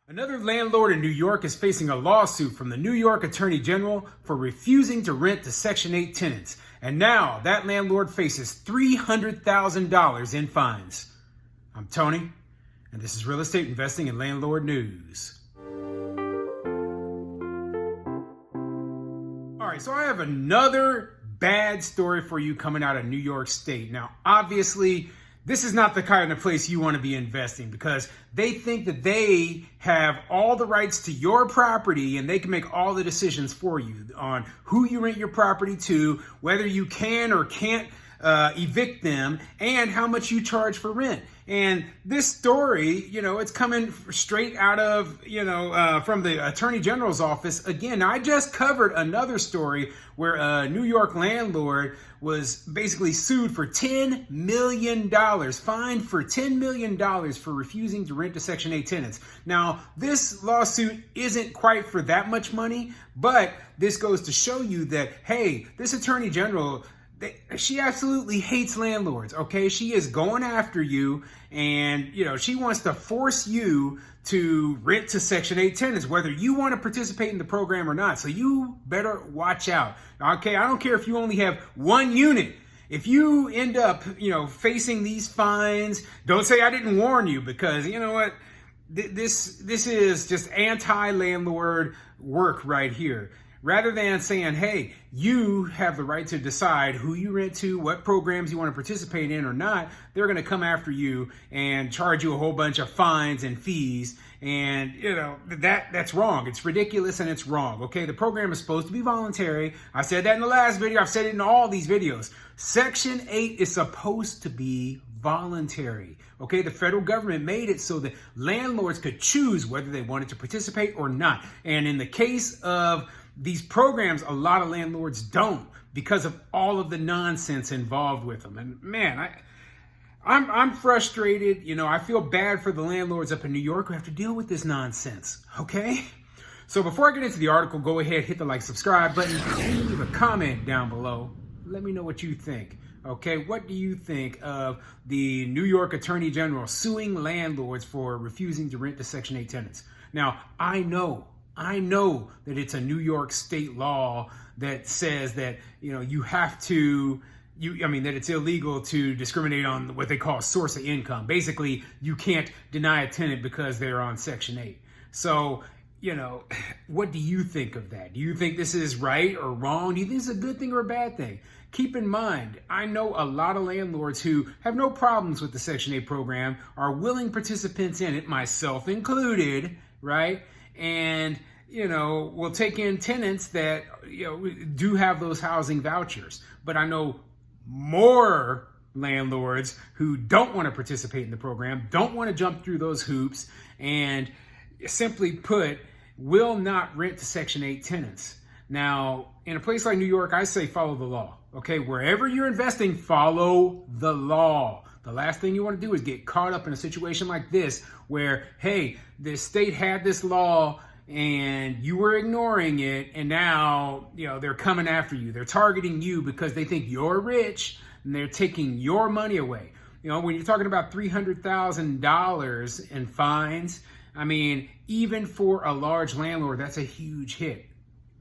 Another landlord in New York is facing a lawsuit from the New York Attorney General for refusing to rent to Section 8 tenants. And now that landlord faces $300,000 in fines. I'm Tony, and this is Real Estate Investing and Landlord News. All right, so I have another bad story for you coming out of New York State. Now, obviously, this is not the kind of place you want to be investing because they think that they have all the rights to your property and they can make all the decisions for you on who you rent your property to, whether you can or can't evict them, and how much you charge for rent. And this story, it's coming straight out of, from the Attorney General's office. Again, I just covered another story where a New York landlord was basically sued for $10 million, fined for $10 million for refusing to rent to Section 8 tenants. Now, this lawsuit isn't quite for that much money, but this goes to show you that, hey, this Attorney General, she absolutely hates landlords, okay? She is going after you, and she wants to force you to rent to Section 8 tenants, whether you want to participate in the program or not. So you better watch out, okay? I don't care if you only have one unit. If you end up, facing these fines, don't say I didn't warn you, because you know what? This is just anti-landlord work right here. Rather than saying, hey, you have the right to decide who you rent to, what programs you want to participate in or not, they're going to come after you and charge you a whole bunch of fines and fees. And, that's wrong. It's ridiculous and it's wrong. Okay, the program is supposed to be voluntary. I said that in the last video. I've said it in all these videos. Section 8 is supposed to be voluntary. Okay, the federal government made it so that landlords could choose whether they wanted to participate or not. And in the case of these programs, a lot of landlords don't, because of all of the nonsense involved with them. And man, I'm frustrated. I feel bad for the landlords up in New York who have to deal with this nonsense. Okay? So before I get into the article, go ahead, hit the like, subscribe button, and leave a comment down below. Let me know what you think. Okay, what do you think of the New York Attorney General suing landlords for refusing to rent to Section 8 tenants? Now, I know that it's a New York state law that says that, you have to, that it's illegal to discriminate on what they call source of income. Basically, you can't deny a tenant because they're on Section 8. So, what do you think of that? Do you think this is right or wrong? Do you think it's a good thing or a bad thing? Keep in mind, I know a lot of landlords who have no problems with the Section 8 program, are willing participants in it, myself included, right? And, we'll take in tenants that, do have those housing vouchers. But I know more landlords who don't want to participate in the program, don't want to jump through those hoops, and simply put, will not rent to Section 8 tenants. Now, in a place like New York, I say follow the law. Okay, wherever you're investing, follow the law. The last thing you want to do is get caught up in a situation like this where, hey, the state had this law and you were ignoring it, and now, they're coming after you. They're targeting you because they think you're rich and they're taking your money away. When you're talking about $300,000 in fines, even for a large landlord, that's a huge hit.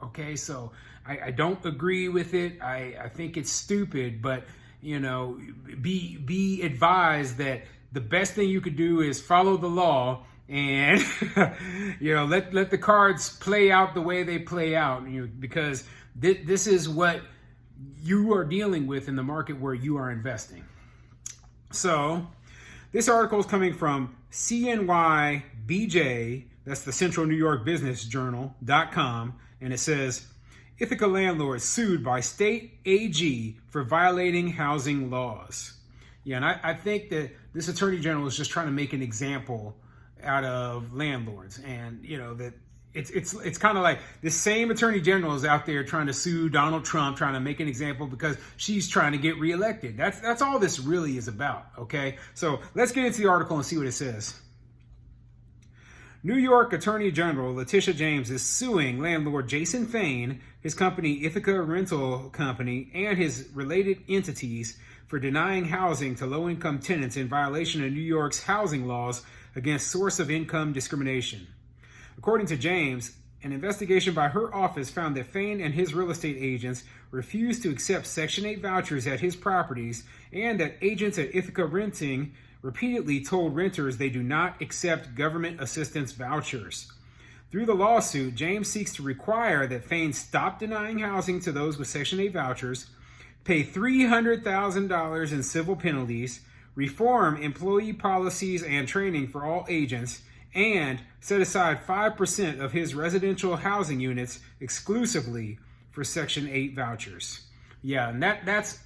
Okay, so I don't agree with it. I think it's stupid, but be advised that the best thing you could do is follow the law and let the cards play out the way they play out, because this is what you are dealing with in the market where you are investing. So this article is coming from CNYBJ, that's the Central New York Business Journal.com, and it says, Ithaca landlord sued by state AG for violating housing laws. Yeah, and I think that this Attorney General is just trying to make an example out of landlords, and that it's kind of like this same Attorney General is out there trying to sue Donald Trump, trying to make an example because she's trying to get reelected. That's all this really is about. Okay, so let's get into the article and see what it says. New York Attorney General Letitia James is suing landlord Jason Fain, his company Ithaca Rental Company, and his related entities for denying housing to low-income tenants in violation of New York's housing laws against source of income discrimination. According to James, an investigation by her office found that Fain and his real estate agents refused to accept Section 8 vouchers at his properties, and that agents at Ithaca Renting repeatedly told renters they do not accept government assistance vouchers. Through the lawsuit, James seeks to require that Fain stop denying housing to those with Section 8 vouchers, pay $300,000 in civil penalties, reform employee policies and training for all agents, and set aside 5% of his residential housing units exclusively for Section 8 vouchers. Yeah, and that's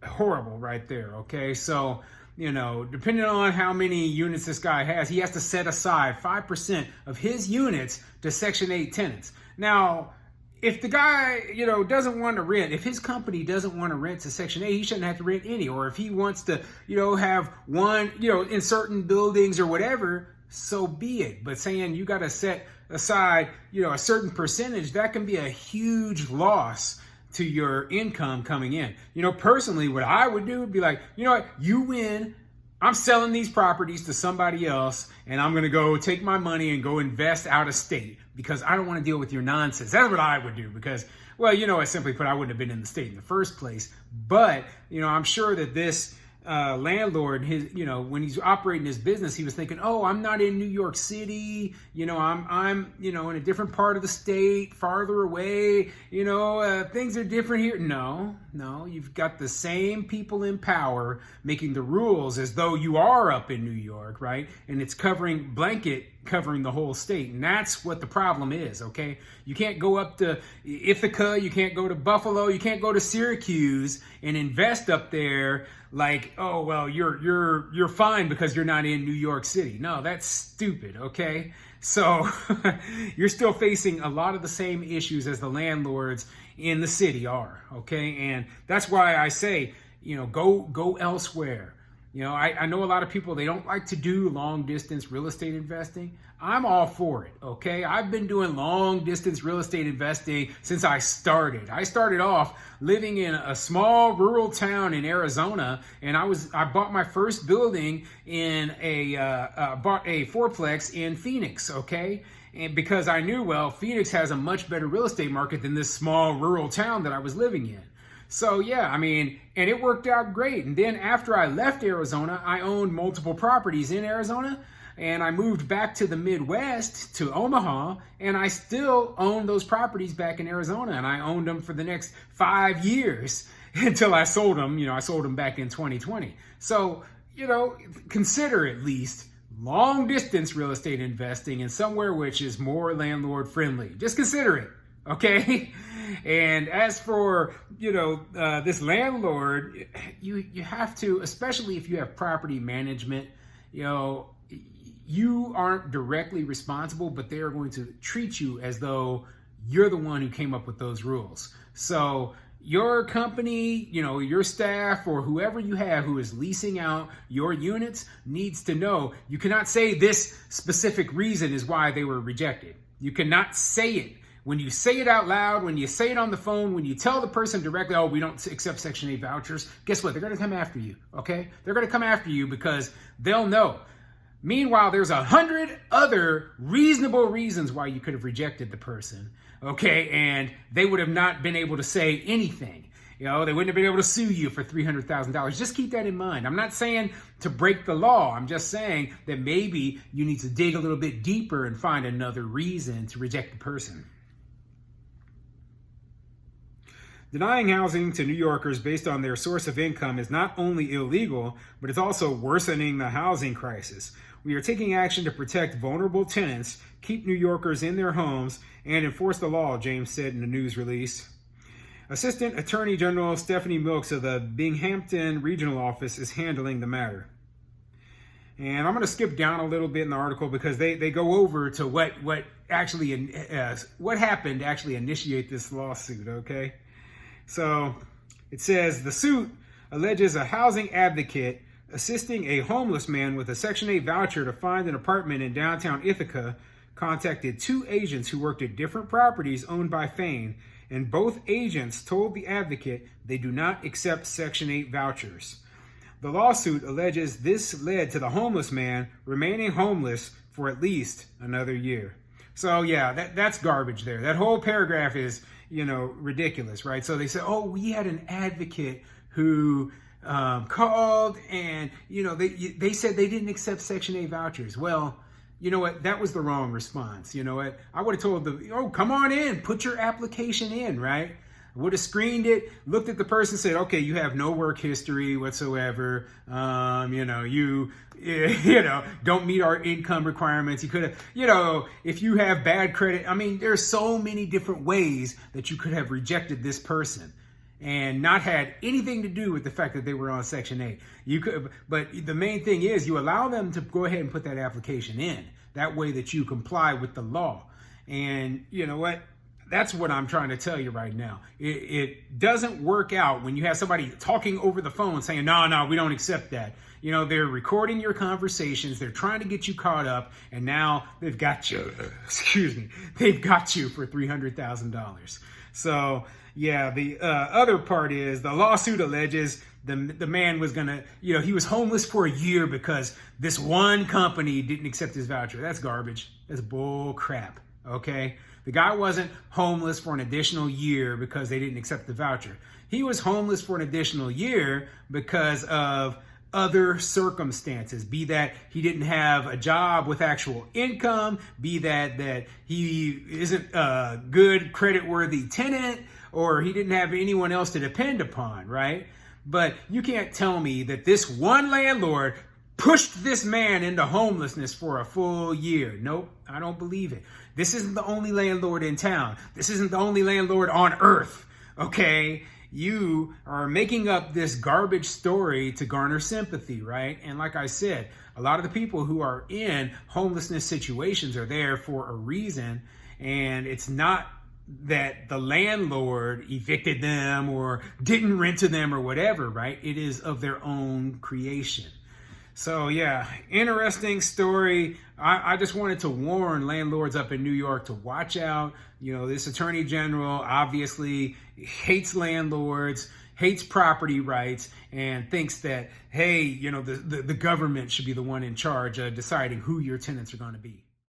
horrible right there, okay? So, depending on how many units this guy has, he has to set aside 5% of his units to Section 8 tenants. Now, if the guy, doesn't want to rent, if his company doesn't want to rent to Section 8, he shouldn't have to rent any. Or if he wants to, have one, in certain buildings or whatever, so be it. But saying you got to set aside, a certain percentage, that can be a huge loss to your income coming in. Personally, what I would do would be like, what, you win. I'm selling these properties to somebody else, and I'm going to go take my money and go invest out of state because I don't want to deal with your nonsense. That's what I would do because, well, simply put, I wouldn't have been in the state in the first place. But, I'm sure that this landlord, when he's operating his business, he was thinking, oh, I'm not in New York City, I'm in a different part of the state, farther away, things are different here. No, you've got the same people in power making the rules as though you are up in New York, right? And it's covering the whole state. And that's what the problem is, okay? You can't go up to Ithaca, you can't go to Buffalo, you can't go to Syracuse and invest up there like, oh, well, you're fine because you're not in New York City. No, that's stupid, okay? So you're still facing a lot of the same issues as the landlords in the city are, okay? And that's why I say, go elsewhere. I know a lot of people, they don't like to do long distance real estate investing. I'm all for it, okay? I've been doing long distance real estate investing since I started. I started off living in a small rural town in Arizona, and I bought my first building in bought a fourplex in Phoenix, okay? And because I knew, well, Phoenix has a much better real estate market than this small rural town that I was living in. So yeah, and it worked out great. And then after I left Arizona, I owned multiple properties in Arizona, and I moved back to the Midwest, to Omaha, and I still own those properties back in Arizona, and I owned them for the next 5 years until I sold them. I sold them back in 2020. So, consider at least long distance real estate investing in somewhere which is more landlord friendly. Just consider it. Okay. And as for, this landlord, you have to, especially if you have property management, you aren't directly responsible, but they are going to treat you as though you're the one who came up with those rules. So your company, your staff or whoever you have who is leasing out your units needs to know you cannot say this specific reason is why they were rejected. You cannot say it. When you say it out loud, when you say it on the phone, when you tell the person directly, oh, we don't accept Section 8 vouchers, guess what? They're going to come after you, okay? They're going to come after you because they'll know. Meanwhile, there's 100 other reasonable reasons why you could have rejected the person, okay? And they would have not been able to say anything. They wouldn't have been able to sue you for $300,000. Just keep that in mind. I'm not saying to break the law. I'm just saying that maybe you need to dig a little bit deeper and find another reason to reject the person. Denying housing to New Yorkers based on their source of income is not only illegal, but it's also worsening the housing crisis. We are taking action to protect vulnerable tenants, keep New Yorkers in their homes, and enforce the law, James said in a news release. Assistant Attorney General Stephanie Milks of the Binghamton Regional Office is handling the matter. And I'm going to skip down a little bit in the article because they go over to what happened to actually initiate this lawsuit, okay? So it says the suit alleges a housing advocate assisting a homeless man with a Section 8 voucher to find an apartment in downtown Ithaca contacted 2 agents who worked at different properties owned by Fain, and both agents told the advocate they do not accept Section 8 vouchers. The lawsuit alleges this led to the homeless man remaining homeless for at least another year. So yeah, that's garbage there. That whole paragraph is, ridiculous, right? So they said, oh, we had an advocate who called and, they said they didn't accept Section 8 vouchers. Well, you know what? That was the wrong response. You know what? I would have told them, oh, come on in, put your application in, right? I would have screened it, looked at the person, said, okay, you have no work history whatsoever. Don't meet our income requirements. You could have, if you have bad credit, there's so many different ways that you could have rejected this person and not had anything to do with the fact that they were on Section 8. You could, but the main thing is you allow them to go ahead and put that application in. That way that you comply with the law. And you know what? That's what I'm trying to tell you right now. It doesn't work out when you have somebody talking over the phone saying, no, we don't accept that. They're recording your conversations. They're trying to get you caught up. And now they've got you, they've got you for $300,000. So yeah, the other part is the lawsuit alleges the man was gonna, he was homeless for a year because this one company didn't accept his voucher. That's garbage. That's bull crap. Okay. The guy wasn't homeless for an additional year because they didn't accept the voucher. He was homeless for an additional year because of other circumstances, be that he didn't have a job with actual income, be that he isn't a good credit-worthy tenant, or he didn't have anyone else to depend upon, right? But you can't tell me that this one landlord pushed this man into homelessness for a full year. Nope, I don't believe it. This isn't the only landlord in town. This isn't the only landlord on earth, okay? You are making up this garbage story to garner sympathy, right? And like I said, a lot of the people who are in homelessness situations are there for a reason, and it's not that the landlord evicted them or didn't rent to them or whatever, right? It is of their own creation. So yeah, interesting story. I just wanted to warn landlords up in New York to watch out. This attorney general obviously hates landlords, hates property rights, and thinks that, hey, the government should be the one in charge of deciding who your tenants are going to be.